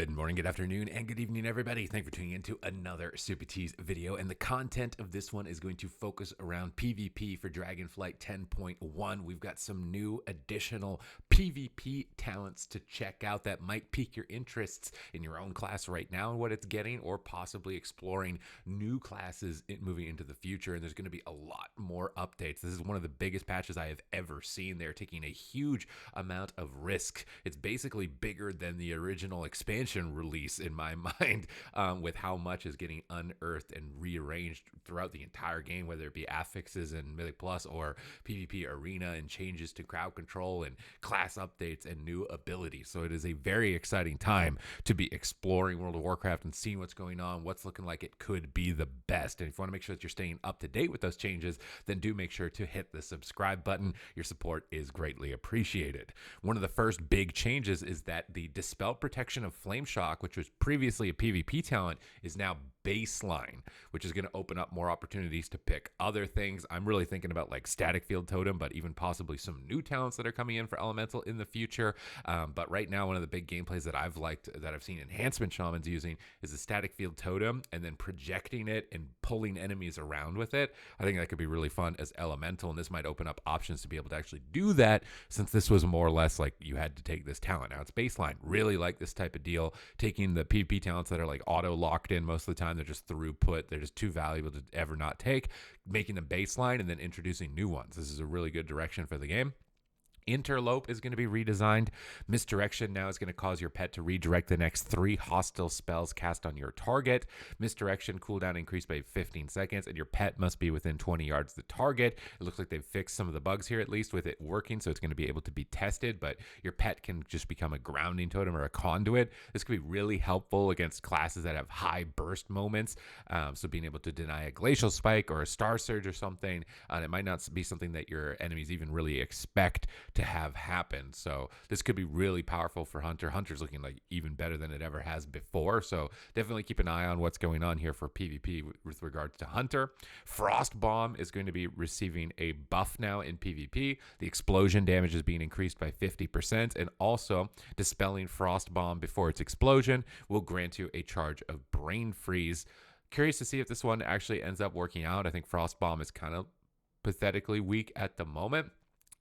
Good morning, good afternoon, and good evening, everybody. Thank you for tuning in to another Supatease video. And the content of this one is going to focus around PvP for Dragonflight 10.1. We've got some new additional PvP talents to check out that might pique your interests in your own class right now and what it's getting, or possibly exploring new classes moving into the future. And there's going to be a lot more updates. This is one of the biggest patches I have ever seen. They're taking a huge amount of risk. It's basically bigger than the original expansion release in my mind, with how much is getting unearthed and rearranged throughout the entire game, whether it be affixes and Mythic Plus or PvP Arena and changes to crowd control and class updates and new abilities. So it is a very exciting time to be exploring World of Warcraft and seeing what's going on, what's looking like it could be the best. And if you want to make sure that you're staying up to date with those changes, then do make sure to hit the subscribe button. Your support is greatly appreciated. One of the first big changes is that the Dispel Protection of Flame Shock, which was previously a PvP talent, is now baseline, which is going to open up more opportunities to pick other things. I'm really thinking about like Static Field Totem, but even possibly some new talents that are coming in for Elemental in the future. But right now, one of the big gameplays that I've liked, that I've seen enhancement shamans using, is the Static Field Totem and then projecting it and pulling enemies around with it. I think that could be really fun as Elemental, and this might open up options to be able to actually do that, since this was more or less like you had to take this talent. Now it's baseline. Really like this type of deal, taking the PvP talents that are like auto locked in most of the time. They're just throughput. They're just too valuable to ever not take, making them baseline and then introducing new ones. This is a really good direction for the game. Interlope is going to be redesigned. Misdirection now is going to cause your pet to redirect the next 3 hostile spells cast on your target. Misdirection cooldown increased by 15 seconds, and your pet must be within 20 yards of the target. It looks like they've fixed some of the bugs here, at least with it working, so it's going to be able to be tested, but your pet can just become a grounding totem or a conduit. This could be really helpful against classes that have high burst moments, so being able to deny a Glacial Spike or a Star Surge or something, it might not be something that your enemies even really expect to have happen. So this could be really powerful for Hunter. Hunter's looking like even better than it ever has before. So definitely keep an eye on what's going on here for PvP with regards to Hunter. Frost Bomb is going to be receiving a buff now in PvP. The explosion damage is being increased by 50%, and also dispelling Frost Bomb before its explosion will grant you a charge of Brain Freeze. Curious to see if this one actually ends up working out. I think Frost Bomb is kind of pathetically weak at the moment,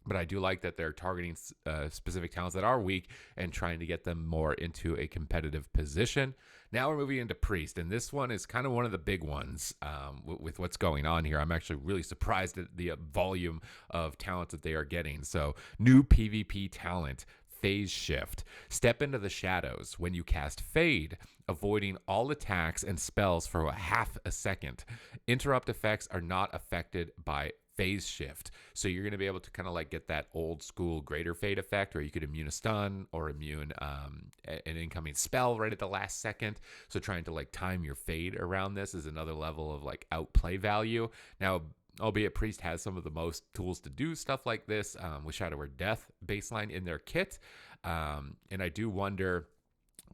but I do like that they're targeting specific talents that are weak and trying to get them more into a competitive position. Now we're moving into Priest, and this one is kind of one of the big ones with what's going on here. I'm actually really surprised at the volume of talents that they are getting. So new PvP talent, Phase Shift. Step into the shadows. When you cast Fade, avoiding all attacks and spells for half a second. Interrupt effects are not affected by Phase Shift. So you're going to be able to kind of like get that old school Greater Fade effect, where you could immune a stun or immune an incoming spell right at the last second. So trying to like time your fade around this is another level of like outplay value. Now, albeit Priest has some of the most tools to do stuff like this, with Shadow or Death baseline in their kit. And I do wonder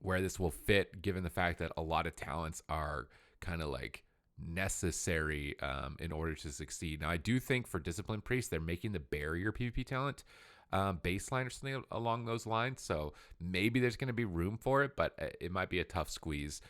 where this will fit, given the fact that a lot of talents are kind of like necessary in order to succeed. Now, I do think for Discipline Priest, they're making the barrier PvP talent baseline or something along those lines. So maybe there's going to be room for it, but it might be a tough squeeze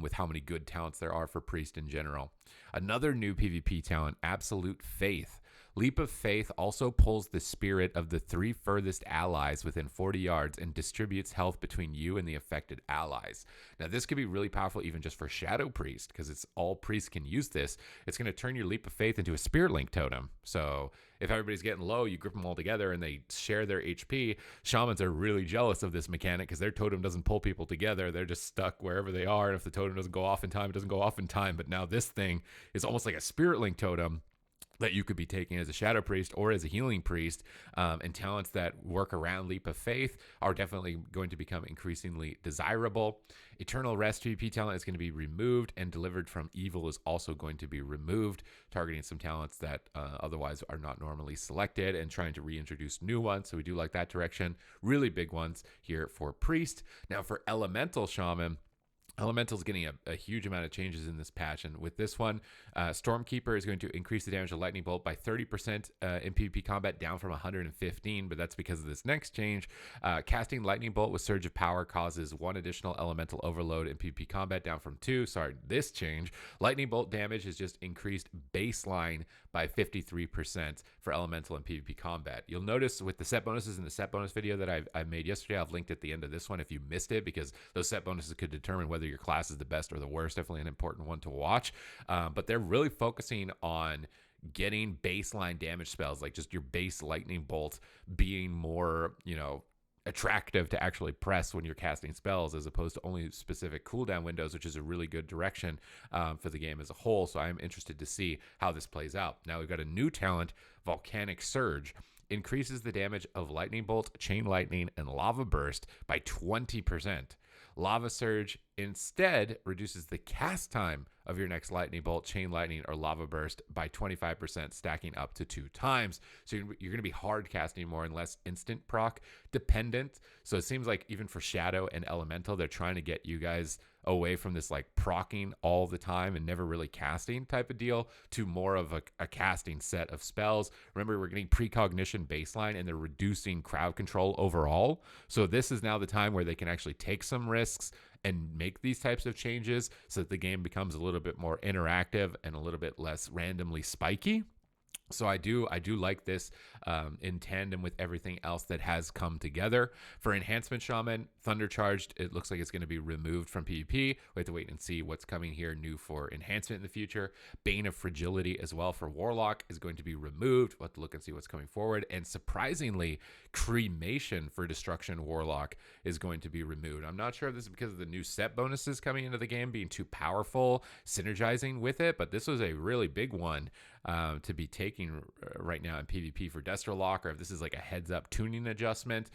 with how many good talents there are for Priest in general. Another new PvP talent, Absolute Faith. Leap of Faith also pulls the spirit of the 3 furthest allies within 40 yards and distributes health between you and the affected allies. Now, this could be really powerful even just for Shadow Priest, because it's all priests can use this. It's going to turn your Leap of Faith into a Spirit Link totem. So if everybody's getting low, you grip them all together and they share their HP. Shamans are really jealous of this mechanic because their totem doesn't pull people together. They're just stuck wherever they are. And if the totem doesn't go off in time, it doesn't go off in time. But now this thing is almost like a Spirit Link totem that you could be taking as a Shadow Priest or as a Healing Priest, and talents that work around Leap of Faith are definitely going to become increasingly desirable. Eternal Rest PvP talent is going to be removed, and Delivered from Evil is also going to be removed, targeting some talents that otherwise are not normally selected and trying to reintroduce new ones. So we do like that direction. Really big ones here for Priest. Now for Elemental Shaman, Elemental's getting a huge amount of changes in this patch, and with this one, Stormkeeper is going to increase the damage of Lightning Bolt by 30% in PvP combat, down from 115, but that's because of this next change. Casting Lightning Bolt with Surge of Power causes 1 additional Elemental Overload in PvP combat, down from 2. Sorry, this change. Lightning Bolt damage is just increased baseline by 53% for Elemental in PvP combat. You'll notice with the set bonuses in the set bonus video that I made yesterday, I've linked at the end of this one if you missed it, because those set bonuses could determine whether your class is the best or the worst. Definitely an important one to watch. But they're really focusing on getting baseline damage spells, like just your base Lightning Bolt being more, attractive to actually press when you're casting spells, as opposed to only specific cooldown windows, which is a really good direction for the game as a whole. So I'm interested to see how this plays out. Now we've got a new talent, Volcanic Surge. Increases the damage of Lightning Bolt, Chain Lightning, and Lava Burst by 20%. Lava Surge instead reduces the cast time of your next Lightning Bolt, Chain Lightning, or Lava Burst by 25%, stacking up to 2 times. So you're going to be hard casting more and less instant proc dependent. So it seems like even for Shadow and Elemental, they're trying to get you guys away from this like procking all the time and never really casting type of deal to more of a casting set of spells. Remember, we're getting precognition baseline, and they're reducing crowd control overall. So this is now the time where they can actually take some risks and make these types of changes so that the game becomes a little bit more interactive and a little bit less randomly spiky. So I do like this in tandem with everything else that has come together. For Enhancement Shaman, Thundercharged, it looks like it's going to be removed from PvP. We have to wait and see what's coming here new for Enhancement in the future. Bane of Fragility as well for Warlock is going to be removed. We'll have to look and see what's coming forward. And surprisingly, Cremation for Destruction Warlock is going to be removed. I'm not sure if this is because of the new set bonuses coming into the game being too powerful, synergizing with it, but this was a really big one to be taking right now in PvP for Destrolock, or if this is like a heads-up tuning adjustment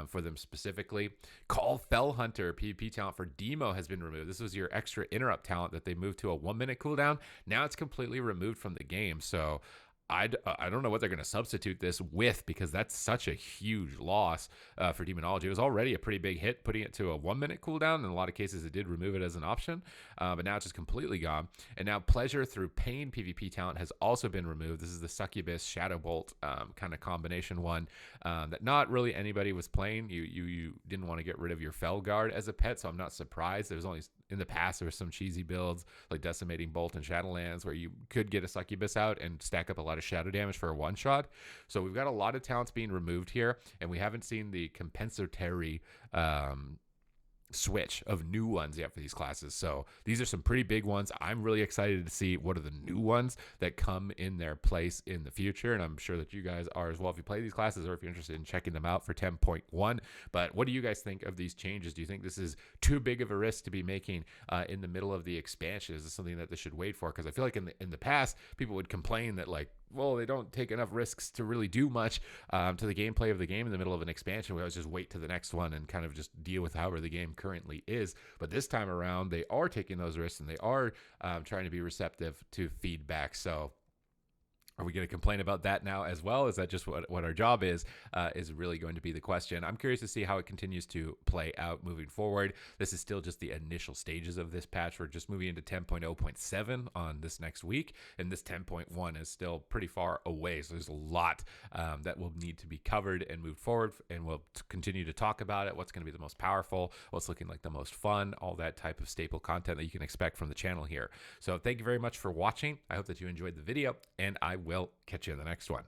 for them specifically. Call Fellhunter, PvP talent for Demo, has been removed. This was your extra interrupt talent that they moved to a 1-minute cooldown. Now it's completely removed from the game. So I don't know what they're going to substitute this with, because that's such a huge loss for Demonology. It was already a pretty big hit putting it to a 1-minute cooldown. In a lot of cases, it did remove it as an option, but now it's just completely gone. And now Pleasure through Pain PvP talent has also been removed. This is the Succubus Shadow Bolt kind of combination one that not really anybody was playing. You didn't want to get rid of your Felguard as a pet, so I'm not surprised. There was only in the past, there were some cheesy builds like Decimating Bolt and Shadowlands where you could get a Succubus out and stack up a lot of shadow damage for a one-shot. So we've got a lot of talents being removed here, and we haven't seen the compensatory switch of new ones yet for these classes. So these are some pretty big ones. I'm really excited to see what are the new ones that come in their place in the future, and I'm sure that you guys are as well if you play these classes or if you're interested in checking them out for 10.1. But what do you guys think of these changes? Do you think this is too big of a risk to be making in the middle of the expansion? Is this something that they should wait for? Because I feel like in the past, people would complain that like, well, they don't take enough risks to really do much to the gameplay of the game in the middle of an expansion. We always just wait to the next one and kind of just deal with however the game currently is. But this time around, they are taking those risks and they are trying to be receptive to feedback. So are we going to complain about that now as well? Is that just what our job is really going to be the question. I'm curious to see how it continues to play out moving forward. This is still just the initial stages of this patch. We're just moving into 10.0.7 on this next week, and this 10.1 is still pretty far away. So there's a lot that will need to be covered and moved forward, and we'll continue to talk about it. What's going to be the most powerful, what's looking like the most fun, all that type of staple content that you can expect from the channel here. So thank you very much for watching. I hope that you enjoyed the video, and I will catch you in the next one.